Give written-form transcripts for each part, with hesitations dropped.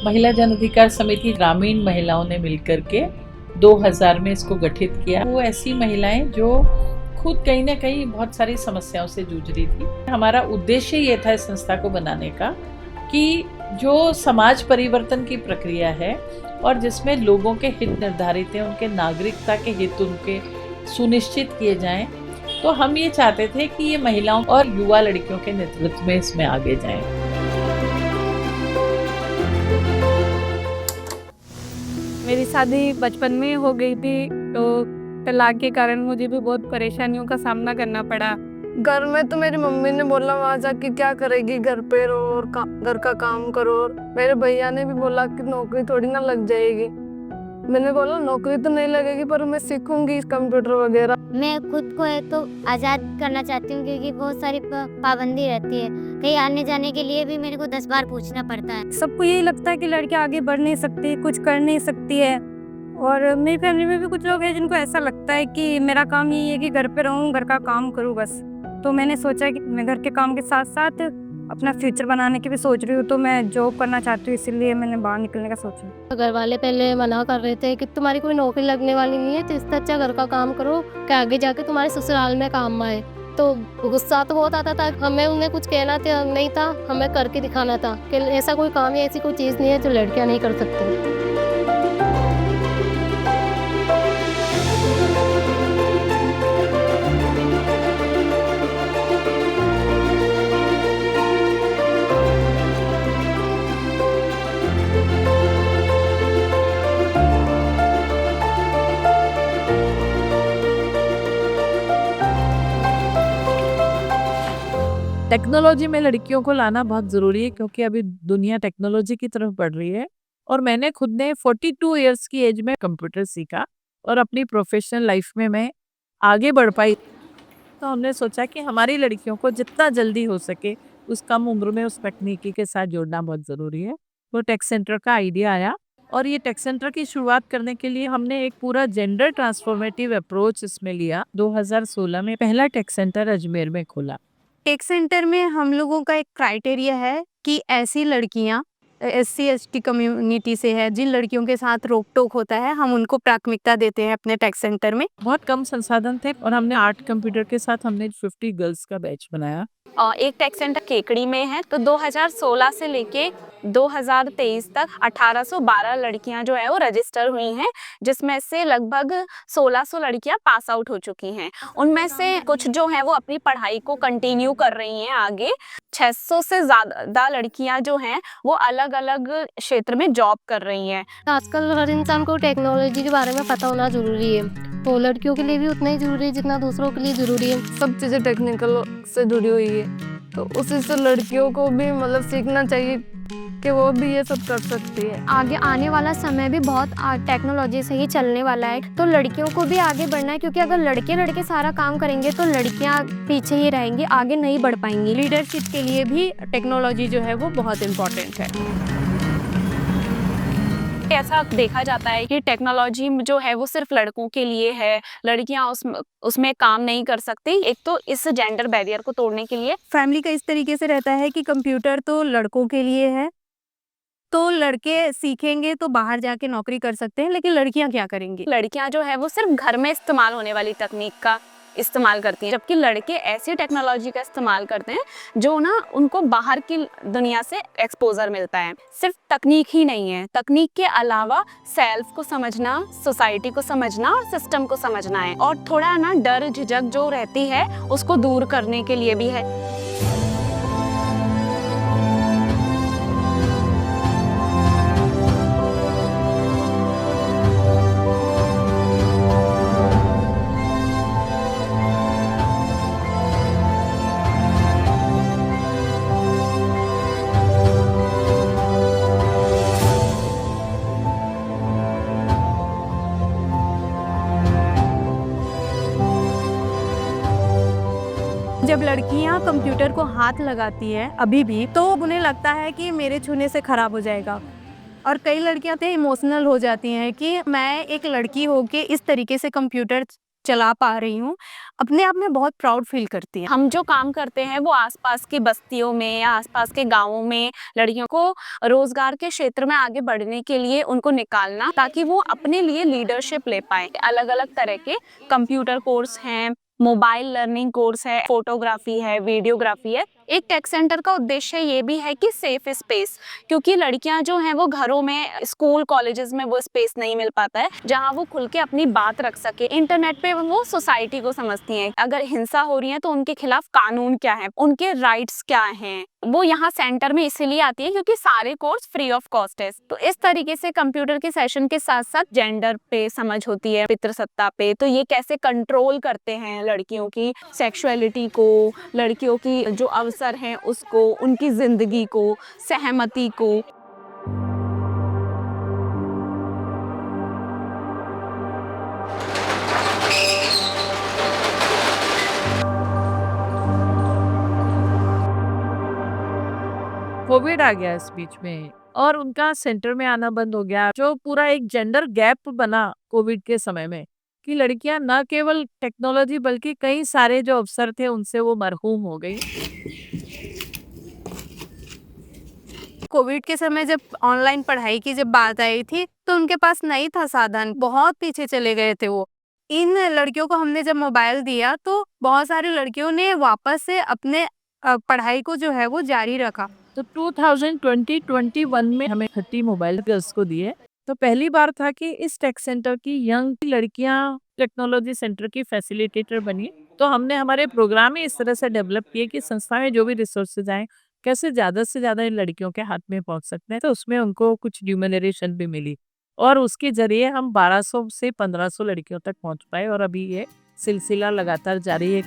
महिला जन अधिकार समिति ग्रामीण महिलाओं ने मिलकर के 2000 में इसको गठित किया। वो ऐसी महिलाएं जो खुद कहीं ना कहीं बहुत सारी समस्याओं से जूझ रही थी। हमारा उद्देश्य ये था इस संस्था को बनाने का कि जो समाज परिवर्तन की प्रक्रिया है और जिसमें लोगों के हित निर्धारित हैं, उनके नागरिकता के हित उनके सुनिश्चित किए जाएं, तो हम ये चाहते थे कि ये महिलाओं और युवा लड़कियों के नेतृत्व में इसमें आगे जाएं। मेरी शादी बचपन में हो गई थी, तो तलाक के कारण मुझे भी बहुत परेशानियों का सामना करना पड़ा। घर में तो मेरी मम्मी ने बोला वहाँ जाके क्या करेगी, घर पे रहो और घर का काम करो। और मेरे भैया ने भी बोला कि नौकरी थोड़ी ना लग जाएगी। मैंने बोला नौकरी तो नहीं लगेगी पर मैं सीखूंगी कंप्यूटर वगैरह। मैं खुद को है तो आज़ाद करना चाहती हूँ, क्योंकि बहुत सारी पाबंदी रहती है। कहीं आने जाने के लिए भी मेरे को 10 बार पूछना पड़ता है। सबको यही लगता है कि लड़कियां आगे बढ़ नहीं सकती, कुछ कर नहीं सकती है। और मेरी फैमिली में भी कुछ लोग हैं जिनको ऐसा लगता है कि मेरा काम यही है कि घर पे रहूँ, घर का काम करूँ बस। तो मैंने सोचा कि मैं घर के काम के साथ साथ अपना फ्यूचर बनाने की भी सोच रही हूँ, तो मैं जॉब करना चाहती हूँ, इसीलिए मैंने बाहर निकलने का सोचा। घर वाले पहले मना कर रहे थे कि तुम्हारी कोई नौकरी लगने वाली नहीं है, तो इससे अच्छा घर का काम करो कि आगे जाके तुम्हारे ससुराल में काम आए। तो गुस्सा तो बहुत आता था, हमें उन्हें कुछ कहना नहीं था, हमें करके दिखाना था कि ऐसा कोई काम या ऐसी कोई चीज़ नहीं है जो लड़कियाँ नहीं कर सकती। टेक्नोलॉजी में लड़कियों को लाना बहुत ज़रूरी है, क्योंकि अभी दुनिया टेक्नोलॉजी की तरफ बढ़ रही है। और मैंने खुद ने 42 इयर्स की एज में कंप्यूटर सीखा और अपनी प्रोफेशनल लाइफ में मैं आगे बढ़ पाई। तो हमने सोचा कि हमारी लड़कियों को जितना जल्दी हो सके उस कम उम्र में उस तकनीकी के साथ जोड़ना बहुत ज़रूरी है। तो टेक सेंटर का आइडिया आया और ये टेक सेंटर की शुरुआत करने के लिए हमने एक पूरा जेंडर ट्रांसफॉर्मेटिव अप्रोच इसमें लिया। 2016 में पहला टेक सेंटर अजमेर में खोला। टेक सेंटर में हम लोगों का एक क्राइटेरिया है कि ऐसी लड़कियां SC ST कम्युनिटी से है, जिन लड़कियों के साथ रोक टोक होता है, हम उनको प्राथमिकता देते हैं अपने टेक सेंटर में। बहुत कम संसाधन थे और हमने 8 कंप्यूटर के साथ हमने 50 गर्ल्स का बैच बनाया। एक टेक सेंटर केकड़ी में है, तो 2016 से लेके 2023 तक 1812 लड़कियां जो है वो रजिस्टर हुई हैं, जिसमें से लगभग 1600 लड़कियां पास आउट हो चुकी हैं। उनमें से कुछ जो हैं वो अपनी पढ़ाई को कंटिन्यू कर रही हैं आगे। 600 से ज़्यादा लड़कियां जो हैं वो अलग अलग क्षेत्र में जॉब कर रही हैं। आजकल हर इंसान को टेक्नोलॉजी के बारे में पता होना ज़रूरी है, तो लड़कियों के लिए भी उतना ही ज़रूरी है जितना दूसरों के लिए ज़रूरी है। सब चीज़ें टेक्निकल से जुड़ी हुई है, तो उसी से लड़कियों को भी मतलब सीखना चाहिए कि वो भी ये सब कर सकती है। आगे आने वाला समय भी बहुत टेक्नोलॉजी से ही चलने वाला है, तो लड़कियों को भी आगे बढ़ना है, क्योंकि अगर लड़के सारा काम करेंगे तो लड़कियां पीछे ही रहेंगी, आगे नहीं बढ़ पाएंगी। लीडरशिप के लिए भी टेक्नोलॉजी जो है वो बहुत इम्पोर्टेंट है। ऐसा देखा जाता है कि टेक्नोलॉजी जो है वो सिर्फ लड़कों के लिए है, लड़कियां उसमें काम नहीं कर सकती। एक तो इस जेंडर बैरियर को तोड़ने के लिए फैमिली का इस तरीके से रहता है कि कंप्यूटर तो लड़कों के लिए है, तो लड़के सीखेंगे तो बाहर जाके नौकरी कर सकते हैं, लेकिन लड़कियां क्या करेंगी? लड़कियां जो है वो सिर्फ घर में इस्तेमाल होने वाली तकनीक का इस्तेमाल करती हैं, जबकि लड़के ऐसी टेक्नोलॉजी का इस्तेमाल करते हैं जो ना उनको बाहर की दुनिया से एक्सपोजर मिलता है। सिर्फ तकनीक ही नहीं है, तकनीक के अलावा सेल्फ को समझना, सोसाइटी को समझना और सिस्टम को समझना है, और थोड़ा ना डर झिझक जो रहती है उसको दूर करने के लिए भी है। जब लड़कियां कंप्यूटर को हाथ लगाती है अभी भी, तो उन्हें लगता है कि मेरे छूने से खराब हो जाएगा। और कई लड़कियां तो इमोशनल हो जाती हैं कि मैं एक लड़की होके इस तरीके से कंप्यूटर चला पा रही हूँ, अपने आप में बहुत प्राउड फील करती है। हम जो काम करते हैं वो आसपास की बस्तियों में या आसपास के गाँवों में लड़कियों को रोजगार के क्षेत्र में आगे बढ़ने के लिए उनको निकालना, ताकि वो अपने लिए लीडरशिप ले पाए। अलग अलग तरह के कंप्यूटर कोर्स हैं, मोबाइल लर्निंग कोर्स है, फोटोग्राफी है, वीडियोग्राफी है। एक टेक सेंटर का उद्देश्य ये भी है कि सेफ स्पेस, क्योंकि लड़कियां जो हैं वो घरों में, स्कूल कॉलेजेस में वो स्पेस नहीं मिल पाता है जहां वो खुल के अपनी बात रख सके। इंटरनेट पे वो सोसाइटी को समझती हैं। अगर हिंसा हो रही है तो उनके खिलाफ कानून क्या है, उनके राइट्स क्या हैं, वो यहाँ सेंटर में इसीलिए आती है क्योंकि सारे कोर्स फ्री ऑफ कॉस्ट है। तो इस तरीके से कंप्यूटर के सेशन के साथ साथ जेंडर पे समझ होती है, पितृसत्ता पे, तो ये कैसे कंट्रोल करते हैं लड़कियों की सेक्सुअलिटी को, लड़कियों की जो अवसर हैं उसको, उनकी जिंदगी को, सहमति को। कोविड आ गया इस बीच में और उनका सेंटर में आना बंद हो गया, जो पूरा एक जेंडर गैप बना कोविड के समय में, कि लड़कियां न केवल टेक्नोलॉजी बल्कि कई सारे जो अवसर थे उनसे वो मरहूम हो गई। कोविड के समय जब ऑनलाइन पढ़ाई की जब बात आई थी तो उनके पास नहीं था साधन, बहुत पीछे चले गए थे वो। इन लड़कियों को हमने जब मोबाइल दिया तो बहुत सारी लड़कियों ने वापस से अपने पढ़ाई को जो है वो जारी रखा। तो 2021 में हमें 30 मोबाइल गर्ल्स को दिए। तो पहली बार था कि इस टेक सेंटर की यंग लड़कियां टेक्नोलॉजी सेंटर की फैसिलिटेटर बनी। तो हमने हमारे प्रोग्राम ही इस तरह से डेवलप किए कि संस्था में जो भी रिसोर्सेज आए कैसे ज़्यादा से ज़्यादा इन लड़कियों के हाथ में पहुंच सकते हैं। तो उसमें उनको कुछ ड्यूमनरेशन भी मिली और उसके जरिए हम 1200 से 1500 लड़कियों तक पहुंच पाए और अभी ये सिलसिला लगातार जारी है।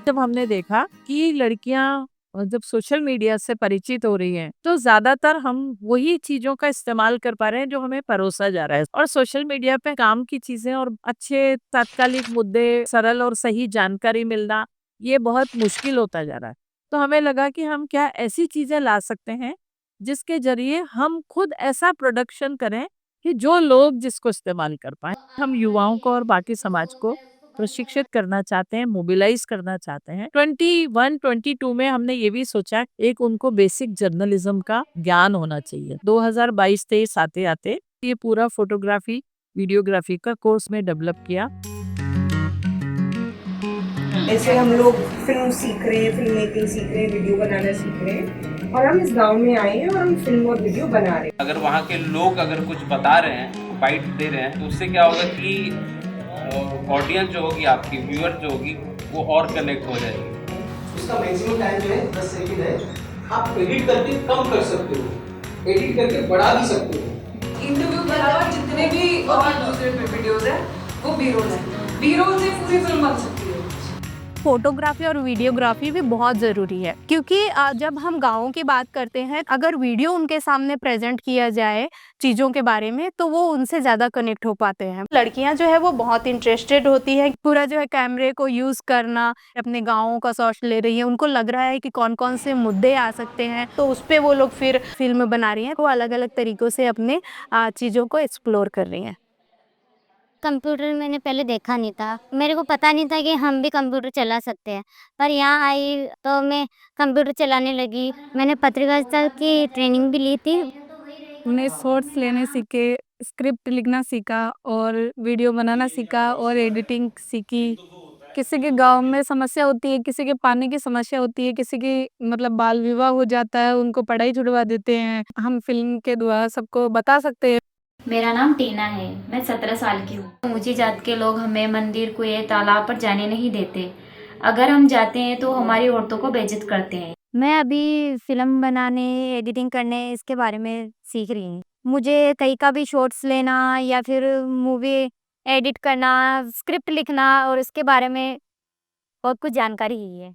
जब हमने देखा कि लड़कियां जब सोशल मीडिया से परिचित हो रही हैं तो ज्यादातर हम वही चीजों का इस्तेमाल कर पा रहे हैं जो हमें परोसा जा रहा है, और सोशल मीडिया पे काम की चीजें और अच्छे तात्कालिक मुद्दे, सरल और सही जानकारी मिलना ये बहुत मुश्किल होता जा रहा है। तो हमें लगा कि हम क्या ऐसी चीजें ला सकते हैं जिसके जरिए हम खुद ऐसा प्रोडक्शन करें कि जो लोग जिसको इस्तेमाल कर पाए। हम युवाओं को और बाकी समाज को प्रशिक्षित करना चाहते हैं, मोबिलाइज करना चाहते हैं। 21-22 में हमने ये भी सोचा एक उनको बेसिक जर्नलिज्म का ज्ञान होना चाहिए। 2022-23 आते आते ये पूरा फोटोग्राफी वीडियोग्राफी का कोर्स में डेवलप किया। ऐसे हम लोग फिल्म सीख रहे हैं, फिल्म मेकिंग सीख रहे हैं, वीडियो बनाना सीख रहे हैं और हम इस गांव में आए हैं और हम फिल्म और वीडियो बना रहे हैं। अगर वहाँ के लोग अगर कुछ बता रहे हैं, बाइट दे रहे हैं, तो उससे क्या होगा कि ऑडियंस जो होगी, आपकी व्यूअर जो होगी, वो और कनेक्ट हो जाएगी। उसका मैक्सिमम टाइम जो है 10 सेकंड है। आप एडिट करके कम कर सकते हो, एडिट करके बढ़ा भी सकते हो। इंटरव्यू के अलावा जितने भी और दूसरे वीडियोस हैं वो बी रोल हैं। बी रोल से पूरी फिल्म बन सकती है। फोटोग्राफी और वीडियोग्राफी भी बहुत ज़रूरी है, क्योंकि जब हम गाँवों की बात करते हैं, अगर वीडियो उनके सामने प्रेजेंट किया जाए चीज़ों के बारे में तो वो उनसे ज़्यादा कनेक्ट हो पाते हैं। लड़कियां जो है वो बहुत इंटरेस्टेड होती है, पूरा जो है कैमरे को यूज़ करना, अपने गाँवों का शॉट ले रही है, उनको लग रहा है कि कौन कौन से मुद्दे आ सकते हैं, तो उस पर वो लोग फिर फिल्म बना रही हैं। वो अलग अलग तरीक़ों से अपने चीज़ों को एक्सप्लोर कर रही हैं। कंप्यूटर मैंने पहले देखा नहीं था, मेरे को पता नहीं था कि हम भी कंप्यूटर चला सकते हैं, पर यहाँ आई तो मैं कंप्यूटर चलाने लगी। मैंने पत्रकारिता की ट्रेनिंग भी ली थी। हमने शॉर्ट्स लेने सीखे, स्क्रिप्ट लिखना सीखा और वीडियो बनाना सीखा और एडिटिंग सीखी। किसी के गांव में समस्या होती है, किसी के पानी की समस्या होती है, किसी की मतलब बाल विवाह हो जाता है, उनको पढ़ाई छुड़वा देते हैं। हम फिल्म के द्वारा सबको बता सकते हैं। मेरा नाम टीना है, मैं 17 साल की हूँ। ऊंची जात के लोग हमें मंदिर, कुएं, तालाब पर जाने नहीं देते। अगर हम जाते हैं तो हमारी औरतों को बेइज्जत करते हैं। मैं अभी फिल्म बनाने, एडिटिंग करने इसके बारे में सीख रही हूँ। मुझे कहीं का भी शॉर्ट्स लेना या फिर मूवी एडिट करना, स्क्रिप्ट लिखना और इसके बारे में बहुत कुछ जानकारी ही है।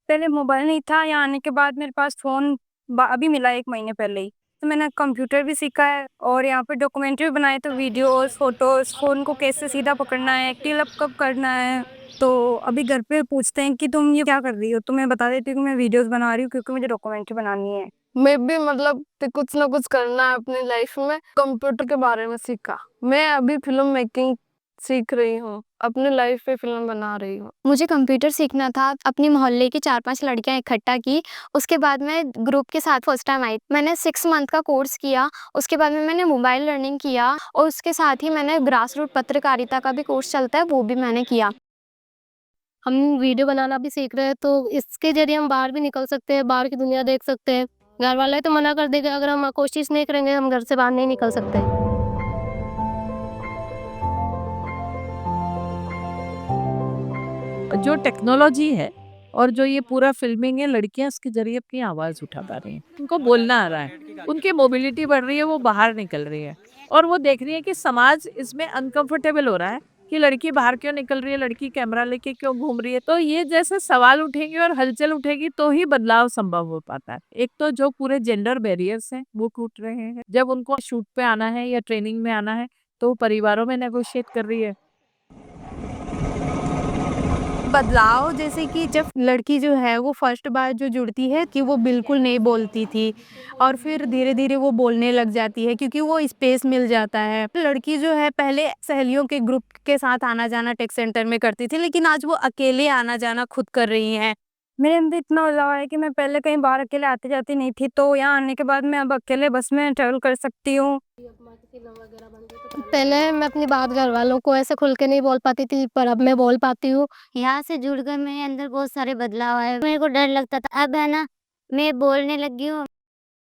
पहले मोबाइल नहीं था, यहाँ आने के बाद मेरे पास फ़ोन अभी मिला 1 महीने पहले ही। तो मैंने कंप्यूटर भी सीखा है और यहाँ पे डॉक्यूमेंट्री बनाए, तो वीडियोस, फोटोज, फ़ोन को कैसे सीधा पकड़ना है, टिल अप कब करना है। तो अभी घर पे पूछते हैं कि तुम ये क्या कर रही हो, तो मैं बता देती हूँ कि मैं वीडियोस बना रही हूँ क्योंकि मुझे डॉक्यूमेंट्री बनानी है। मैं भी मतलब कुछ ना कुछ करना है अपनी लाइफ में। कंप्यूटर के बारे में सीखा। मैं अभी फिल्म मेकिंग सीख रही हूँ, अपनी लाइफ पे फिल्म बना रही हूँ। मुझे कंप्यूटर सीखना था। अपनी मोहल्ले की 4-5 लड़कियां इकट्ठा की, उसके बाद मैं ग्रुप के साथ फर्स्ट टाइम आई। मैंने 6 मंथ का कोर्स किया, उसके बाद में मैंने मोबाइल लर्निंग किया और उसके साथ ही मैंने ग्रास रूट पत्रकारिता का भी कोर्स चलता है, वो भी मैंने किया। हम वीडियो बनाना भी सीख रहे हैं, तो इसके जरिए हम बाहर भी निकल सकते हैं, बाहर की दुनिया देख सकते हैं। घर वाले तो मना कर देंगे, अगर हम कोशिश नहीं करेंगे हम घर से बाहर नहीं निकल सकते। जो टेक्नोलॉजी है और जो ये पूरा फिल्मिंग है, लड़कियां इसके जरिए अपनी आवाज़ उठा पा रही हैं, उनको बोलना आ रहा है, उनकी मोबिलिटी बढ़ रही है, वो बाहर निकल रही है और वो देख रही है कि समाज इसमें अनकंफर्टेबल हो रहा है कि लड़की बाहर क्यों निकल रही है, लड़की कैमरा लेके क्यों घूम रही है। तो ये जैसे सवाल उठेंगे और हलचल उठेगी तो ही बदलाव संभव हो पाता है। एक तो जो पूरे जेंडर बैरियर्स हैं वो टूट रहे हैं, जब उनको शूट पे आना है या ट्रेनिंग में आना है तो परिवारों में नेगोशिएट कर रही है। बदलाव जैसे कि जब लड़की जो है वो फर्स्ट बार जो जुड़ती है कि वो बिल्कुल नहीं बोलती थी और फिर धीरे धीरे वो बोलने लग जाती है क्योंकि वो स्पेस मिल जाता है। लड़की जो है पहले सहेलियों के ग्रुप के साथ आना जाना टेक सेंटर में करती थी, लेकिन आज वो अकेले आना जाना खुद कर रही हैं। मेरे अंदर इतना बदलाव है कि मैं पहले कहीं बाहर अकेले आती जाती नहीं थी, तो यहाँ आने के बाद मैं अब अकेले बस में ट्रेवल कर सकती हूँ। पहले मैं अपनी बात घर वालों को ऐसे खुल के नहीं बोल पाती थी, पर अब मैं बोल पाती हूँ। यहाँ से जुड़कर मेरे अंदर बहुत सारे बदलाव आए। मेरे को डर लगता था, अब है ना मैं बोलने लगी हूँ।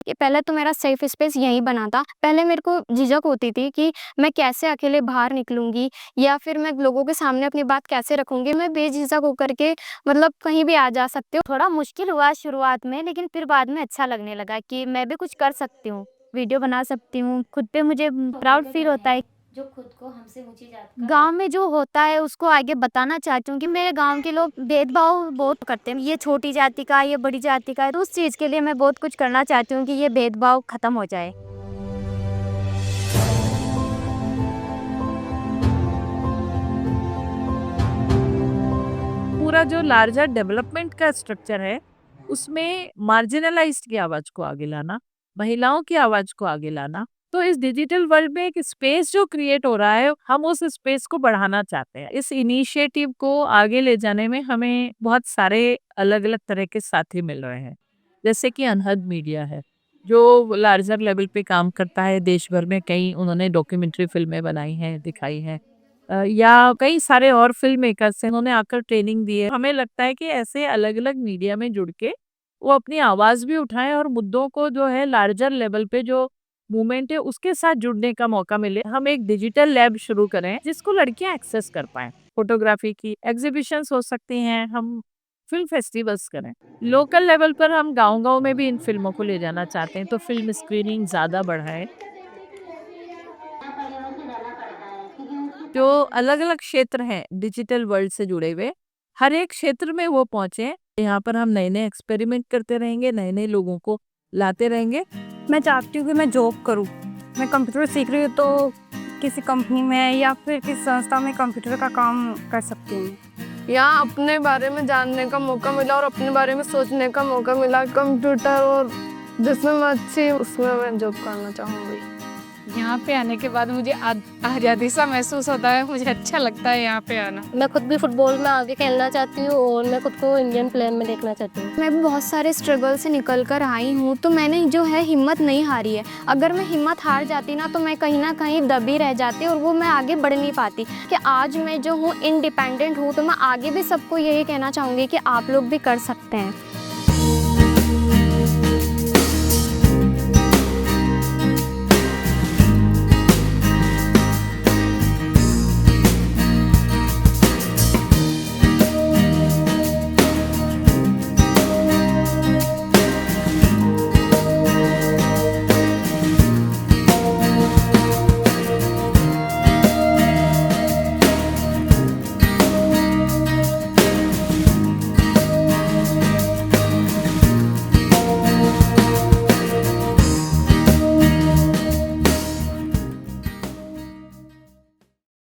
कि पहले तो मेरा सेफ स्पेस यहीं बना था। पहले मेरे को झिझक होती थी कि मैं कैसे अकेले बाहर निकलूंगी या फिर मैं लोगों के सामने अपनी बात कैसे रखूंगी। मैं बेझिझक होकर के मतलब कहीं भी आ जा सकती हूँ। थोड़ा मुश्किल हुआ शुरुआत में, लेकिन फिर बाद में अच्छा लगने लगा कि मैं भी कुछ कर सकती हूँ, वीडियो बना सकती हूँ। खुद पे मुझे प्राउड फील होता है। जो खुद को हमसे ऊंची जात का गांव में जो होता है उसको आगे बताना चाहती हूँ कि मेरे गांव के लोग भेदभाव बहुत करते हैं, ये छोटी जाति का, ये बड़ी जाति का है। तो उस चीज़ के लिए मैं बहुत कुछ करना चाहती हूँ कि ये भेदभाव खत्म हो जाए। पूरा जो लार्जर डेवलपमेंट का स्ट्रक्चर है उसमें मार्जिनलाइज्ड की आवाज को आगे लाना, महिलाओं की आवाज को आगे लाना। तो इस डिजिटल वर्ल्ड में एक स्पेस जो क्रिएट हो रहा है, हम उस स्पेस को बढ़ाना चाहते हैं। इस इनिशिएटिव को आगे ले जाने में हमें बहुत सारे अलग अलग तरह के साथी मिल रहे हैं, जैसे कि अनहद मीडिया है जो लार्जर लेवल पे काम करता है। देश भर में कई उन्होंने डॉक्यूमेंट्री फिल्में बनाई हैं, दिखाई हैं, या कई सारे और फिल्म मेकर्स हैं, उन्होंने आकर ट्रेनिंग दी है। हमें लगता है कि ऐसे अलग अलग मीडिया में जुड़ के वो अपनी आवाज़ भी उठाएं और मुद्दों को जो है लार्जर लेवल पे जो मूवमेंट है उसके साथ जुड़ने का मौका मिले। हम एक डिजिटल लैब शुरू करें जिसको लड़कियां एक्सेस कर पाएं। फोटोग्राफी की एग्जीबिशंस हो सकती हैं, हम फिल्म फेस्टिवल्स करें। लोकल लेवल पर हम गांव-गांव में भी इन फिल्मों को ले जाना चाहते हैं, तो फिल्म स्क्रीनिंग ज़्यादा बढ़ाएं। जो अलग अलग क्षेत्र हैं डिजिटल वर्ल्ड से जुड़े हुए, हर एक क्षेत्र में वो पहुंचे। यहाँ पर हम नए नए एक्सपेरिमेंट करते रहेंगे, नए नए लोगों को लाते रहेंगे। मैं चाहती हूँ कि मैं जॉब करूँ। मैं कंप्यूटर सीख रही हूँ तो किसी कंपनी में या फिर किसी संस्था में कंप्यूटर का काम कर सकती हूँ। यहाँ अपने बारे में जानने का मौका मिला और अपने बारे में सोचने का मौका मिला। कंप्यूटर और जिसमें मैं अच्छी, उसमें मैं जॉब करना चाहूँगी। यहाँ पे आने के बाद मुझे आज़ादी सा महसूस होता है, मुझे अच्छा लगता है यहाँ पे आना। मैं खुद भी फुटबॉल में आगे खेलना चाहती हूँ और मैं खुद को इंडियन प्लेयर में देखना चाहती हूँ। मैं भी बहुत सारे स्ट्रगल से निकल कर आई हूँ, तो मैंने जो है हिम्मत नहीं हारी है। अगर मैं हिम्मत हार जाती ना तो मैं कहीं ना कहीं दबी रह जाती और वो मैं आगे बढ़ नहीं पाती। कि आज मैं जो हूँ इंडिपेंडेंट हूँ, तो मैं आगे भी सबको यही कहना चाहूँगी कि आप लोग भी कर सकते हैं।